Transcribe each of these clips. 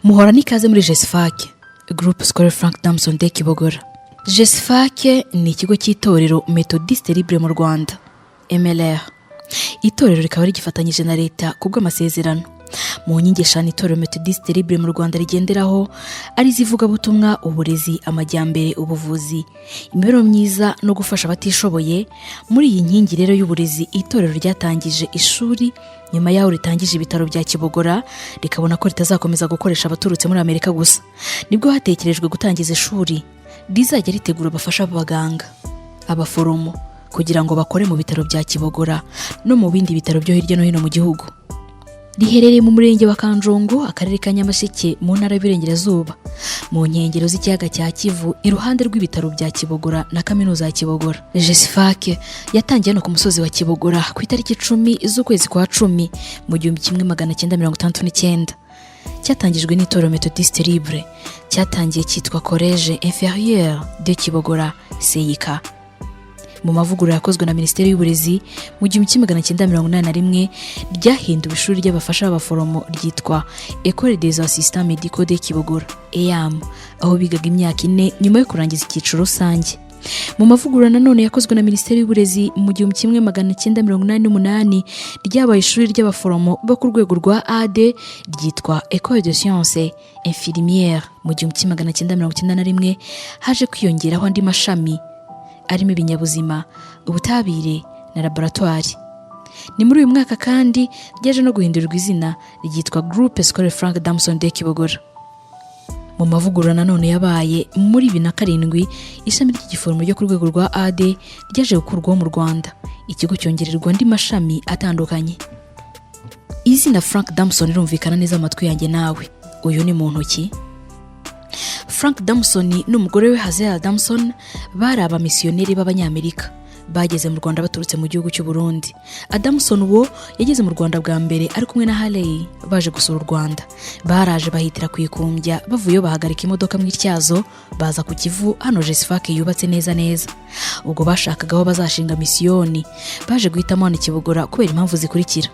Muhora n'ikaze muri JESFAC, Groupe Scolaire Frank Damson de Kibogora. JESFAC ni ikigo cy'itorero Methodiste Libre mu Rwanda, MLR. Itorero rikaba rigifatanyije na leta kubw'amasezerano. Mu nkingi eshanu itorero Methodiste Libre mu Rwanda rigenderaho ari zivuga butumwa, uburezi, amajyambere, ubuvuzi, imibereho myiza no gufasha abatishoboye. Muri iyi nkingi rero y'uburezi, itorero ryatangije ishuri, nyuma yaho ritangije ibitaro bya Kibogora, rikabona ko ritazakomeza gukoresha abaturutse muri Amerika gusa. Nibwo hatekerejwe gutangiza ishuri rizajya ritegura abafasha b'abaganga, abaforomo, kugira ngo bakore mu bitaro bya Kibogora no mu bindi bitaro byo hirya no hino mu gihugu. Riherereye mu murenge wa Kanjongo, akarere ka Nyamasheke, mu ntara y'Iburengerazuba, mu nkengero z'ikiyaga cya Kivu, iruhande rw'ibitaro bya Kibogora na kaminuza ya Kibogora. JESFAC yatangiye no ku musozi wa Kibogora ku itariki 10 z'ukwezi kwa 10 mu 1969. Cyatangijwe n'itorero Methodiste Libre, cyatangiye cyitwa Collège Inférieur de Kibogora CIK. Mu mavugurura yakozwe na Minisiteri y'Uburezi mu 1981 ryahinduwe ishuri ry'abafasha b'abaforomo ryitwa École des Assistants Médicaux de Kibogora EAM, aho bigaga imyaka 4 nyuma yo kurangiza icyiciro rusange. Mu mavugurura nanone yakozwe na Minisiteri y'Uburezi mu 1988 ryabaye ishuri ry'abaforomo bo ku rwego rwa AD ryitwa École de Sciences Infirmières. Mu 1991 haje kwiyongeraho andi mashami arimo ibinyabuzima, ubutabire na laboratoire. Ni muri uyu mwaka kandi ryaje no guhindurirwa izina ryitwa Groupe Scolaire Frank Damson de Kibogora. Mu mavugurura nanone yabaye muri 2007 ishami ry'igiforomo ryo ku rwego rwa AD ryaje gukurwaho mu Rwanda, ikigo cyongererwa andi mashami atandukanye. Izina Frank Damson rirumvikana neza amatwi yanjye nawe. Uyu ni muntu ki? Frank Damson n'umugore we Hazel Damson bari abamisiyoneri b'Abanyamerika bageze mu Rwanda baturutse mu gihugu cy'u Burundi. Adamson wo yageze mu Rwanda bwa mbere ari kumwe na Harley baje gusura u Rwanda. Baraje bahitira kwikumbya, bavuye bahagarika imodoka mu Ityazo baza ku Kivu, hano JESFAC yubatse neza. Ubwo bashakaga aho bazashinga misiyoni, baje guhitamo hano Kibogora kubera impamvu zikurikira.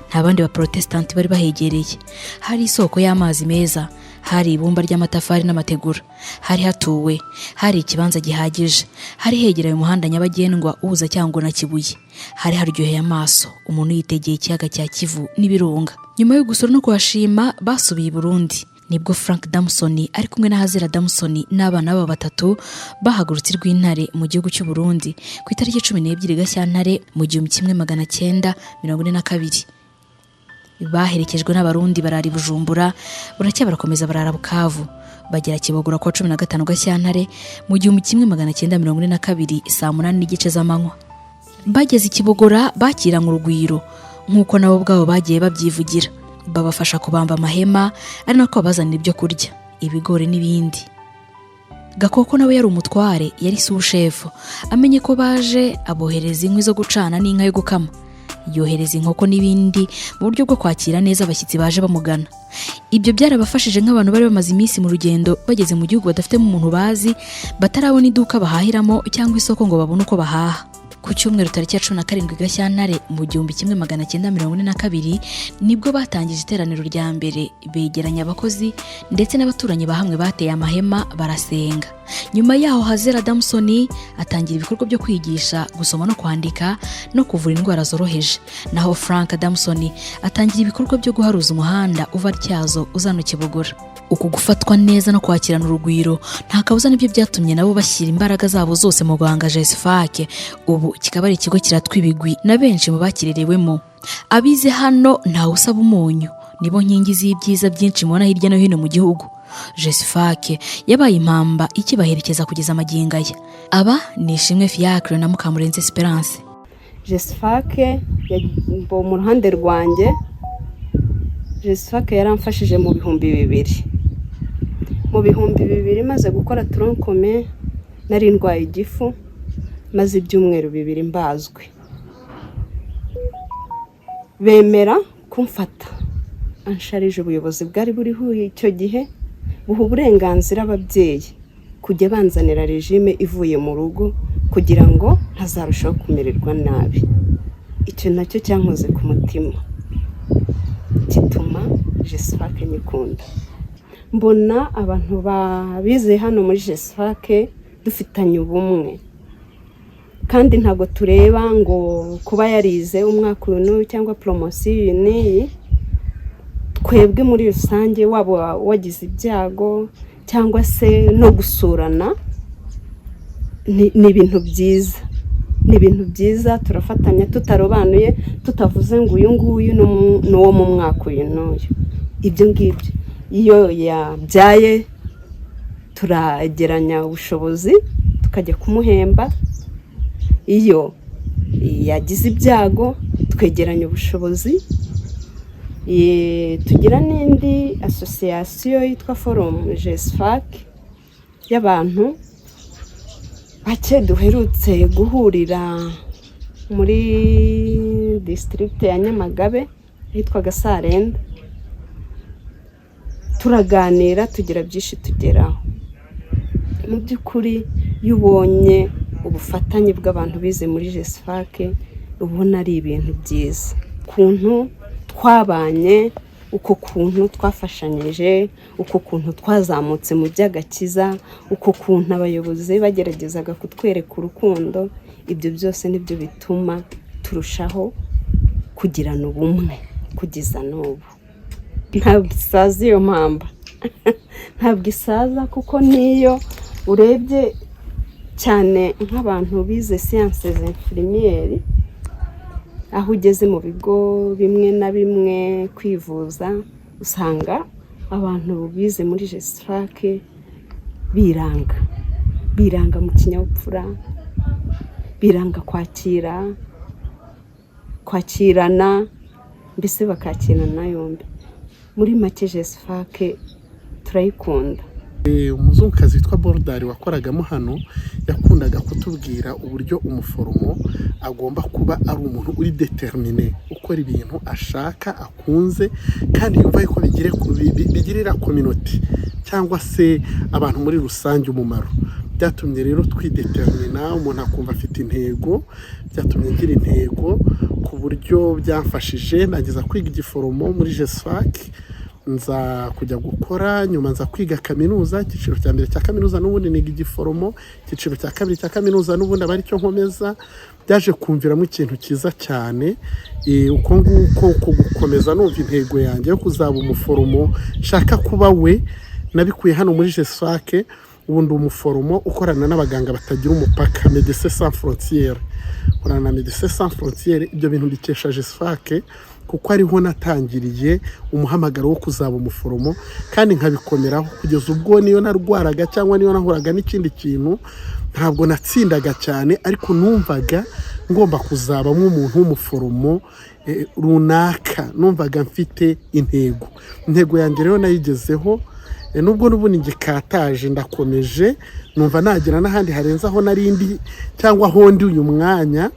Nta bandi ba Protestant bari bahegereye, hari isoko y'amazi meza, hari ibumba ry'amatafari n'amategura, hari hatuwe, hari ikibanza gihagije, hari hegereye umuhanda nyabagendwa uza cyangwa na Kibuye, hari haryoheye amaso umuntu yitegeye ikiyaga cya Kivu n'ibirunga. Nyuma yo gusura no kuhashima basubiye i Burundi, nibwo Frank Damson ari kumwe na Hazel Damson n'abana babo 3 bahagurutse Rwintare mu gihugu cy'u Burundi ku itariki 12 Gashyantare mu 1942. Baherekejwe n'abarundi barari Bujumbura, buracya barakomeza barara Bukavu, bagera Kibogora kwa 15 Gashyantare mu 1942 saa 8:30 z'amanywa. Bageze Kibogora bakira urugwiro nk'uko nabo bwabo bagiye babyivugira, babafasha kubamba amahema ari nako bazanira ibyo kurya, ibigori n'ibindi. Gakoko nawe yari umutware, yari sushefu, amenye ko baje abohereza inkwi zo gucana n'inka yo gukama, yohereza inkoko n'ibindi mu buryo bwo kwakira neza abashyitsi baje bamugana. Ibyo byarabafashije nk'abantu bari bamaze iminsi mu rugendo bageze mu gihugu badafite mu muntu bazi, batarabona iduka bahahiramo cyangwa isoko ngo babone uko bahaha. Ku cyumweru tariki ya 17 Gashyantare mu 1942 nibwo batangije iteraniro rya mbere, begeranya abakozi ndetse n'abaturanyi bahamwe bateye amahema barasenga. Nyuma yaho Hazel Damson atangira ibikorwa byo kwigisha gusoma no kwandika no kuvura indwara zoroheje, naho Frank Damson atangira ibikorwa byo guharuza umuhanda uva Tyazo uzana Kibogora. Uku gufatwa neza no kwakirana urugwiro nta kabuza nibyo byatumye nabo bashyira imbaraga zabo zose mu guhanga JESFAC. Ubu kikaba ari ikigo kiratwibigwi na benshi mu bakirerewemo. Abize hano ntawe usaba umunyu, nibo nkingi z'ibyiza byinshi mubona hirya no hino mu gihugu. JESFAC yabaye impamba ikibaherekeza kugeza amagingo aya. Aba ni Ishimwe Fiacre na Mukamurenzi Esperance. JESFAC mu ruhande rwanjye, JESFAC yaramfashije mu 2000. Mu 2000 maze gukora troncome nari ndwaye igifu, maze ibyumweru 2 mbazwe. Bemera kumfata, ansharije ubuyobozi bwari buriho icyo gihe, buha uburenganzira ababyeyi kujya banzanira regime ivuye mu rugo kugira ngo ntazarushaho kumererwa nabi. Icyo nacyo cyankoze ku mutima, gituma JESFAC nyikunda. mbona abantu babize hano muri jesfake dufitanye ubumwe, kandi ntabwo tureba ngo kuba yarize umwaka uyu cyangwa poromosiyo n'iyi. Twebwe muri rusange waba wagize ibyago cyangwa se no gusurana ni ibintu byiza, ni ibintu byiza. Turafatanya tutarobanuye, tutavuze ngo uyu nguyu ni uwo mu mwaka uyu n'uyu. Ibyo ngibyo iyo yabyaye turageranya ubushobozi tukajya kumuhemba, iyo yagize ibyago twegeranya ubushobozi. Tugira n'indi asosiyasiyo yitwa forumu jesfake y'abantu bake duherutse guhurira muri disitirigite ya Nyamagabe yitwa Gasarenda. Turaganira tugira byinshi tugeraho. Mu by'ukuri iyo ubonye ubufatanye bw'abantu bize muri jesfake ubona ari ibintu byiza. Ukuntu twabanye, uko kuntu twafashanyije, uko kuntu twazamutse mu by'agakiza, uko kuntu abayobozi bageragezaga kutwereka urukundo, ibyo byose nibyo bituma turushaho kugirana ubumwe kugeza n'ubu. Ntabwo isaza iyo mpamba ntabwo isaza, kuko niyo urebye cyane nk'abantu bize siyanse z'infirimiyeri, aho ugeze mu bigo bimwe na bimwe kwivuza, usanga abantu bize muri jesfake biranga mu kinyabupfura, biranga kwakirana, mbese bakakirana yombi. Muri make jesfake turayikunda. Umuzungukazi witwa Borodari wakoragamo hano yakundaga kutubwira uburyo umuforomo agomba kuba ari umuntu uri determine, ukora ibintu ashaka, akunze, kandi yumva yuko bigirira community cyangwa se abantu muri rusange umumaro. Byatumye rero twidetermina, umuntu akumva afite intego. Byatumye ngira intego ku buryo byamfashije nageza kwiga igiforomo muri jesfake, nza kujya gukora, nyuma nza kwiga kaminuza. Icyiciro cya mbere cya kaminuza n'ubundi niga igiforomo, icyiciro cya kabiri cya kaminuza n'ubundi aba aricyo nkomeza. Byaje kumviramo ikintu cyiza cyane, uko nguko gukomeza numva intego yanjye yo kuzaba umuforomo nshaka kuba we. Nabikuye hano muri jesfake, ubundi umuforomo ukorana n'abaganga batagira umupaka, Médecins Sans Frontières. Ukorana na Médecins Sans Frontières, ibyo bintu bikesha jesfake, kuko ariho natangiriye umuhamagaro wo kuzaba umuforomo, kandi nkabikomeraho kugeza ubwo niyo narwaraga cyangwa niyo nahuraga n'ikindi kintu ntabwo natsindaga cyane, ariko numvaga ngomba kuzabamo umuntu w'umuforomo runaka. Numvaga mfite intego yanjye rero nayigezeho, nubwo n'ubundi ngikataje ndakomeje, numva nagira n'ahandi harenze aho narindi cyangwa aho ndi uyu mwanya,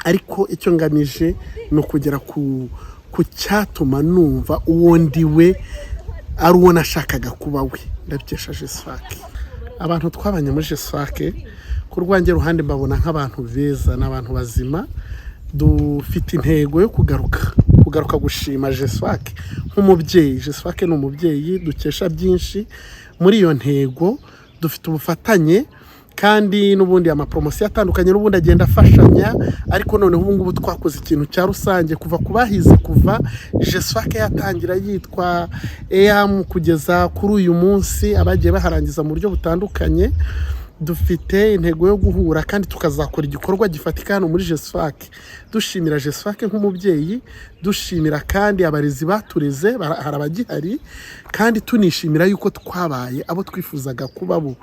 ariko icyo ngamije ni ukugera ku cyatuma numva uwo ndiwe ari uwo nashakaga kuba we. Ndabikesha jesfake. Abantu twabanye muri jesfake ku rwanjye ruhande mbabona nk'abantu beza n'abantu bazima, dufite intego yo kugaruka gushima jesfake nk'umubyeyi. Jesfake ni umubyeyi, dukesha byinshi. Muri iyo ntego dufite ubufatanye, kandi n'ubundi amapromosiyo atandukanye n'ubundi agenda afashanya, ariko noneho ubu ngubu twakoze ikintu cya rusange kuva ku bahize, kuva jesfake yatangira yitwa EAM kugeza kuri uyu munsi abagiye baharangiza mu buryo butandukanye. Dufite intego yo guhura kandi tukazakora igikorwa gifatika hano muri jesfake, dushimira jesfake nk'umubyeyi, dushimira kandi abarezi batureze, hari abagihari, kandi tunishimira yuko twabaye abo twifuzaga kuba bo.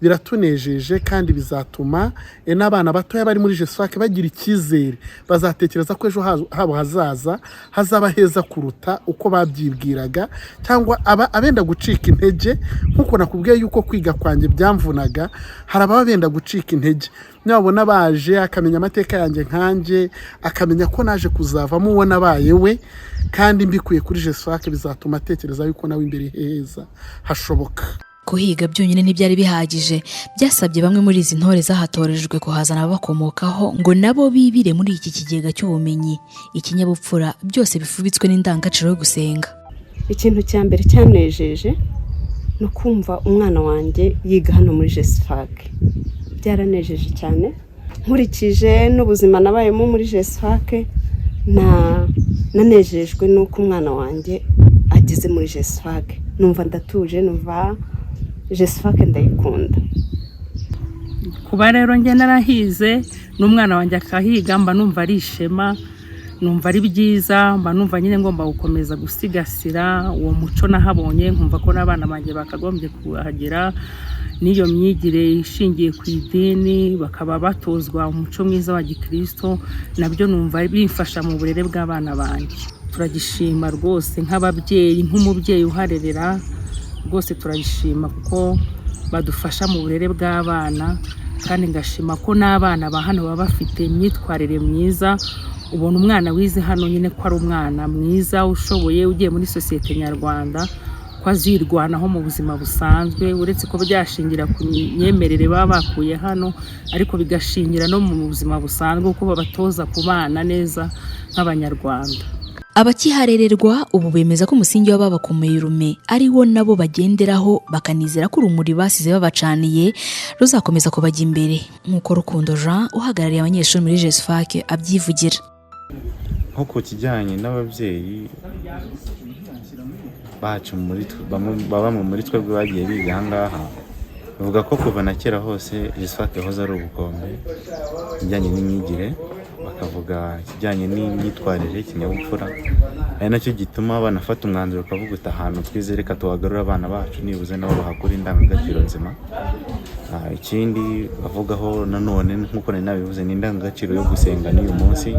Biratunejeje kandi bizatuma n'abana batoya bari muri jesfake bagira icyizere, bazatekereza ko ejo habo hazaza hazaba heza kuruta uko babyibwiraga, cyangwa abenda gucika intege. Nkuko nakubwiye yuko kwiga kwanjye byamvunaga, hari ababa benda gucika intege, nabona baje akamenya amateka yanjye nkanjye, akamenya ko naje kuzavamo uwo nabaye we, kandi mbikuye kuri jesfake bizatuma atekereza yuko nawe imbere heza hashoboka. Kuhiga byonyine ntibyari bihagije, byasabye bamwe muri izi ntore zahatorejwe kuhazana ababakomokaho ngo nabo bibire muri iki kigega cy'ubumenyi, ikinyabupfura, byose bifubitswe n'indangagaciro yo gusenga. Ikintu cya mbere cyanejeje no kumva umwana wanjye yiga hano muri JESFAC byaranejeje cyane. Nkurikije n'ubuzima nabayemo muri JESFAC nanejejwe nuko umwana wanjye ageze muri JESFAC. Numva ndatuje, numva JESFAC ndayikunda. Kuba rero njye narahize n'umwana wanjye akahiga, mba numva ari ishema, numva ari byiza, mba numva nyine ngomba gukomeza gusigasira uwo muco nahabonye, nkumva ko n'abana banjye bakagombye kuhagera n'iyo myigire ishingiye ku idini, bakaba batozwa umuco mwiza wa gikristo, nabyo numva bifasha mu burere bw'abana banjye. Turagishima rwose nk'ababyeyi, nk'umubyeyi uharerera rwose turagishima kuko badufasha mu burere bw'abana, kandi ngashima ko n'abana ba hano baba bafite imyitwarire myiza. Ubona umwana wize hano nyine ko ari umwana mwiza ushoboye, ugiye muri sosiyete nyarwanda, ko azirwanaho mu buzima busanzwe, uretse ko byashingira ku myemerere baba bakuye hano, ariko bigashingira no mu buzima busanzwe kuko babatoza kubana neza nk'abanyarwanda. Abakiharererwa ubu bemeza ko umusingi w'ababakomeye urume ari wo nabo bagenderaho, bakanizera ko urumuri basize babacaniye ruzakomeza kubajya imbere, nk'uko Rukundo Jean uhagarariye abanyeshuri muri JESFAC abyivugira. Nko ku kijyanye n'ababyeyi bacu bamwe muri twebwe bagiye biga aha ngaha, bavuga ko kuva na kera hose JESFAC yahoze ari ubukombe bijyanye n'imyigire, bakavuga ikijyanye n'imyitwarire, ikinyabupfura, ari nacyo gituma banafata umwanzuro ukavuga uti ahantu twize reka tuhagarura abana bacu nibuze nabo bahakura indangagaciro nzima. Ikindi bavugaho nanone nk'uko nari nabivuze ni indangagaciro yo gusenga n'uyu munsi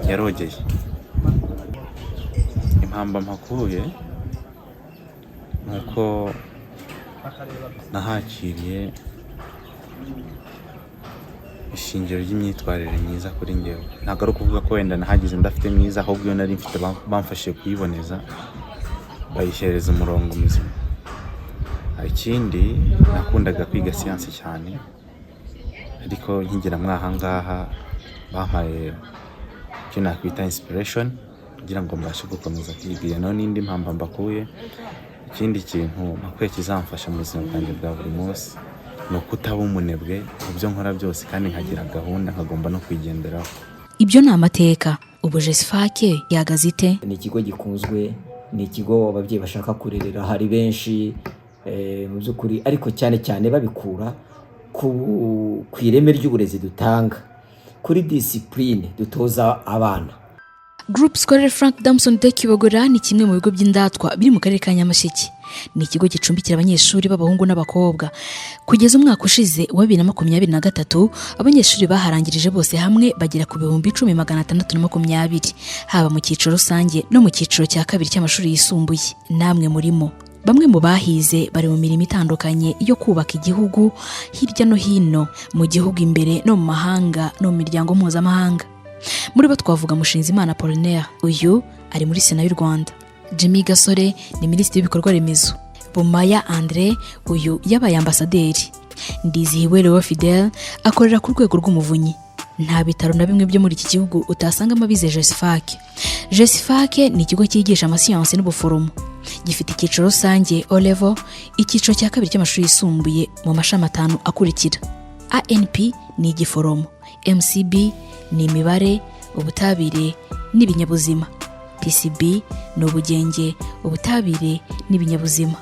yarogeye. Impamba mpakuye nuko nahakiriye ishingiro ry'imyitwarire myiza kuri njyewe. Ntabwo ari ukuvuga ko wenda nahagize ndafite myiza, ahubwo iyo nari mfite bamfashije kuyiboneza, bayishyereza umurongo muzima. Ikindi nakundaga kwiga siyansi cyane, ariko nkigira mwaha ngaha bampaye icyo nakwita inspiration kugira ngo mbashe gukomeza kwiga. Naho n'indi mpamba mbakuye, ikindi kintu mpakuye kizamfasha mu buzima bwanjye bwa buri munsi ni ukutaba umunebwe mu byo nkora byose, kandi nkagira gahunda nkagomba no kwigenderaho. Ibyo ni amateka. Ubu JESFAC yahagaze ite? Ni ikigo gikunzwe, ni ikigo ababyeyi bashaka kurerera. Hari benshi mu by'ukuri, ariko cyane cyane babikura ku ireme ry'uburezi dutanga, kuri discipline dutoza abana. Groupe Scolaire Frank Damson de Kibogora ni kimwe mu bigo by'indatwa biri mu karere ka Nyamasheke. Ni ikigo gicumbikira abanyeshuri b'abahungu n'abakobwa. Kugeza umwaka ushize wa 2023 abanyeshuri baharangirije bose hamwe bagera ku 10,620, haba mu cyiciro rusange no mu cyiciro cya kabiri cy'amashuri yisumbuye. Namwe murimo. Bamwe mu bahize bari mu mirimo itandukanye yo kubaka igihugu hirya no hino mu gihugu, imbere no mu mahanga no mu miryango mpuzamahanga. Muri bo twavuga Mushinzimana Apollinaire, uyu ari muri Sena y'u Rwanda. Jimmy Gasore ni minisitiri w'ibikorwa remezo. Bumaya André, uyu yabaye ambasaderi. Ndizihiwe Leo Fidel akorera ku rwego rw'umuvunyi. Nta bitaro na bimwe byo muri iki gihugu utasangamo abize JESFAC. JESFAC ni ikigo cyigisha amasiyansi n'ubuforomo. Gifite icyiciro rusange O level, icyiciro cya kabiri cy'amashuri yisumbuye mu mashami 5 akurikira. ANP ni igiforomo, MCB ni imibare, ubutabire n'ibinyabuzima, PCB ni ubugenge, ubutabire n'ibinyabuzima,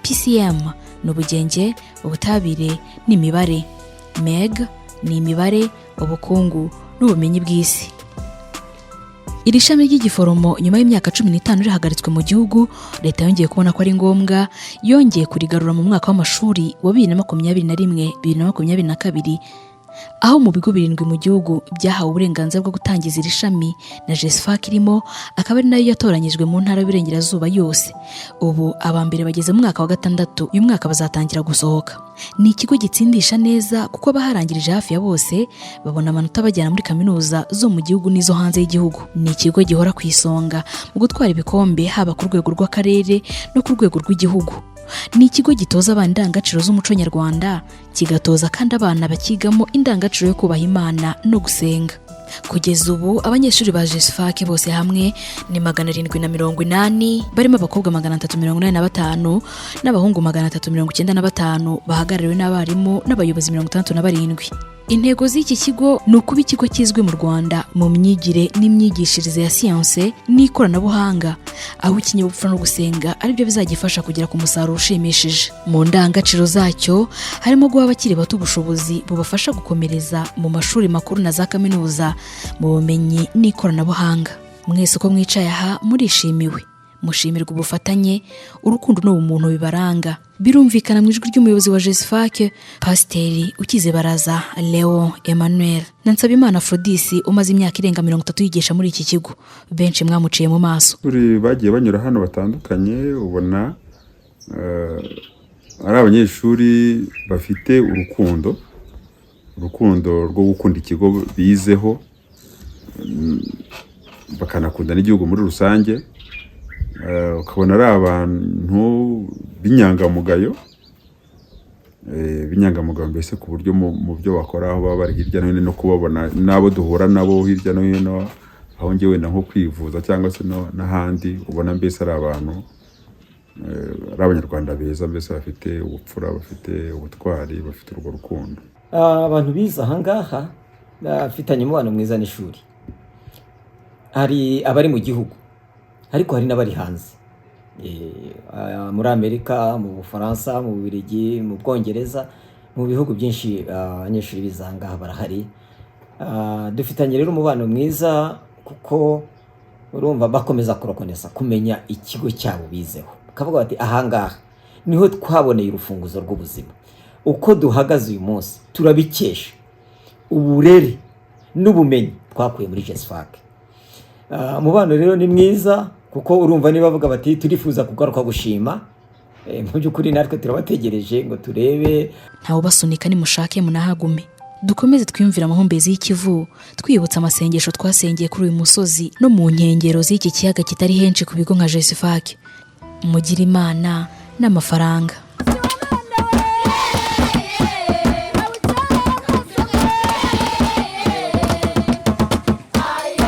PCM ni ubugenge, ubutabire n'imibare, MEG ni imibare, ubukungu n'ubumenyi bw'isi. Iri shami ry'igiforomo nyuma y'imyaka 15 rihagaritswe mu gihugu, leta yongeye kubona ko ari ngombwa, yongeye kurigarura mu mwaka w'amashuri wa 2021-2022, aho mu bigo 7 mu gihugu byahawe uburenganzira bwo gutangiza iri shami na JESFAC irimo, akaba ari nayo yatoranyijwe mu ntara y'Iburengerazuba yose. Ubu abambere bageze mu mwaka wa 6, uyu mwaka bazatangira gusohoka. Ni ikigo gitsindisha neza kuko abaharangirije hafi ya bose babona amanota bajyana muri kaminuza zo mu gihugu n'izo hanze y'igihugu. Ni ikigo gihora ku isonga mu gutwara ibikombe, haba ku rwego rw'akarere no ku rwego rw'igihugu. Ni ikigo gitoza abana indangagaciro z'umuco nyarwanda, kigatoza kandi abana bakigamo indangagaciro yo kubaha Imana no gusenga. Kugeza ubu abanyeshuri ba JESFAC bose hamwe ni 780 barimo abakobwa 385 n'abahungu 395 bahagarariwe n'abarimu n'abayobozi 67. Intego z'iki kigo ni ukuba ikigo kizwi mu Rwanda mu myigire n'imyigishirize ya siyanse n'ikoranabuhanga, aho ikinyabupfura no gusenga aribyo bizagifasha kugera ku musaruro ushimishije. Mu ndangagaciro zacyo harimo guha abakiri bato ubushobozi bubafasha gukomereza mu mashuri makuru na za kaminuza mu bumenyi n'ikoranabuhanga. Mwese uko mwicaye aha murishimiwe, mushimirwa ubufatanye, urukundo n'ubumuntu bibaranga. Birumvikana mu ijwi ry'umuyobozi wa JESFAC Pasiteri Ukizebaraza Leo Emmanuel na Nsabimana Aphrodis umaze imyaka irenga 30 yigisha muri iki kigo. Benshi mwamuciye mu maso. Kuri bagiye banyura hano batandukanye, ubona ari abanyeshuri bafite urukundo rwo gukunda ikigo bizeho, bakanakunda n'igihugu muri rusange. Ukabona ari abantu b'inyangamugayo mbese ku buryo mu byo bakora aho baba bari hirya no hino, no kubabona n'abo duhura nabo hirya no hino, aho ngewe wenda nko kwivuza cyangwa se n'ahandi, ubona mbese ari abantu ari abanyarwanda beza, mbese bafite ubupfura, bafite ubutwari, bafite urwo rukundo. Abantu biza ahangaha bafitanye umubano mwiza n'ishuri. Hari abari mu gihugu ariko hari n'abari hanze, muri Amerika, mu Bufaransa, mu Bubiligi, mu Bwongereza, mu bihugu byinshi abanyeshuri biza ahangaha barahari. Dufitanye rero umubano mwiza kuko urumva bakomeza kurokonesa kumenya ikigo cyabo bizeho, bakavuga bati ahangaha niho twaboneye urufunguzo rw'ubuzima. Uko duhagaze uyu munsi turabikesha uburere n'ubumenyi twakuye muri JESFAC. Umubano rero ni mwiza kuko urumva niba bavuga bati turifuza kugaruka gushima, mu by'ukuri natwe turabategereje ngo turebe. Ntawe basunika nimushake munahagume. Dukomeze twiyumvira amahumbezi y'Ikivu, twibutsa amasengesho twasengeye kuri uyu musozi no mu nkengero z'iki kiyaga kitari henshi ku bigo nka JESFAC. Mugira Imana n'amafaranga.